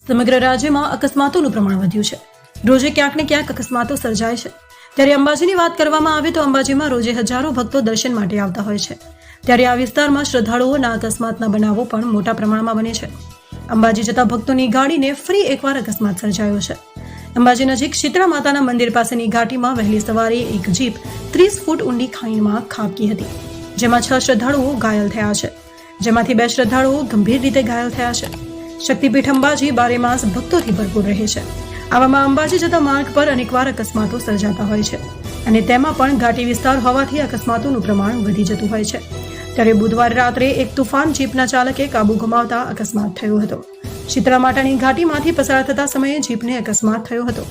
સમગ્ર રાજ્યમાં અકસ્માતોનું પ્રમાણ વધ્યું છે. રોજે ક્યાંક ને ક્યાંક અકસ્માતો સર્જાય છે. ત્યારે અંબાજીની વાત કરવામાં આવે તો અંબાજીમાં રોજે હજારો ભક્તો દર્શન માટે આવતા હોય છે. ત્યારે આ વિસ્તારમાં શ્રદ્ધાળુઓના અકસ્માતના બનાવો પણ મોટા પ્રમાણમાં બને છે. અંબાજી જતા ભક્તોની ગાડીને ફરી એકવાર અકસ્માત સર્જાયો છે. અંબાજી નજીક શીતળા માતાના મંદિર પાસેની ઘાટીમાં વહેલી સવારે એક જીપ 30 ફૂટ ઊંડી ખાઈમાં ખાબકી હતી, જેમાં 6 શ્રદ્ધાળુઓ ઘાયલ થયા છે, જેમાંથી 2 શ્રદ્ધાળુઓ ગંભીર રીતે ઘાયલ થયા છે. શક્તિપીઠ અંબાજી બારેમાસ ભક્તોથી ભરપૂર રહે છે. આવામાં અંબાજી જતા માર્ગ પર અનેકવાર અકસ્માતો સર્જાતા હોય છે અને તેમાં પણ ઘાટી વિસ્તાર હોવાથી અકસ્માતોનું પ્રમાણ વધી જતું હોય છે. ત્યારે બુધવારે રાત્રે એક તુફાન જીપના ચાલકે કાબુ ગુમાવતા અકસ્માત થયો હતો. શીતળા માતાની ઘાટીમાંથી પસાર થતા સમયે જીપને અકસ્માત થયો હતો.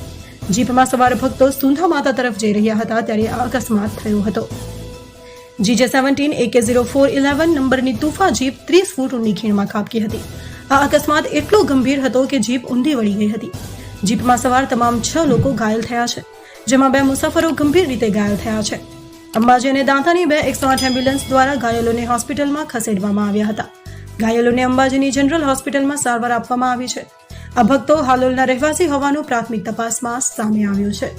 જીપમાં સવાર ભક્તો સુંધા માતા તરફ જઈ રહ્યા હતા ત્યારે આ અકસ્માત થયો હતો. GJ17 AK0411 નંબરની તુફા જીપ 30 ફૂટ ઊંડી ખીણમાં ખાબકી હતી. આ અકસ્માત એટલો ગંભીર હતો કે જીપ ઊંધી વળી ગઈ હતી. જીપમાં સવાર તમામ 6 લોકો ઘાયલ થયા છે, જેમાં 2 મુસાફરો ગંભીર રીતે ઘાયલ થયા છે. અંબાજી અને દાંતાની 2 108 એમ્બ્યુલન્સ દ્વારા ઘાયલોને હોસ્પિટલમાં ખસેડવામાં આવ્યા હતા. ઘાયલોને અંબાજીની જનરલ હોસ્પિટલમાં સારવાર આપવામાં આવી છે. આ ભક્તો હાલોલના રહેવાસી હોવાનું પ્રાથમિક તપાસમાં સામે આવ્યું છે.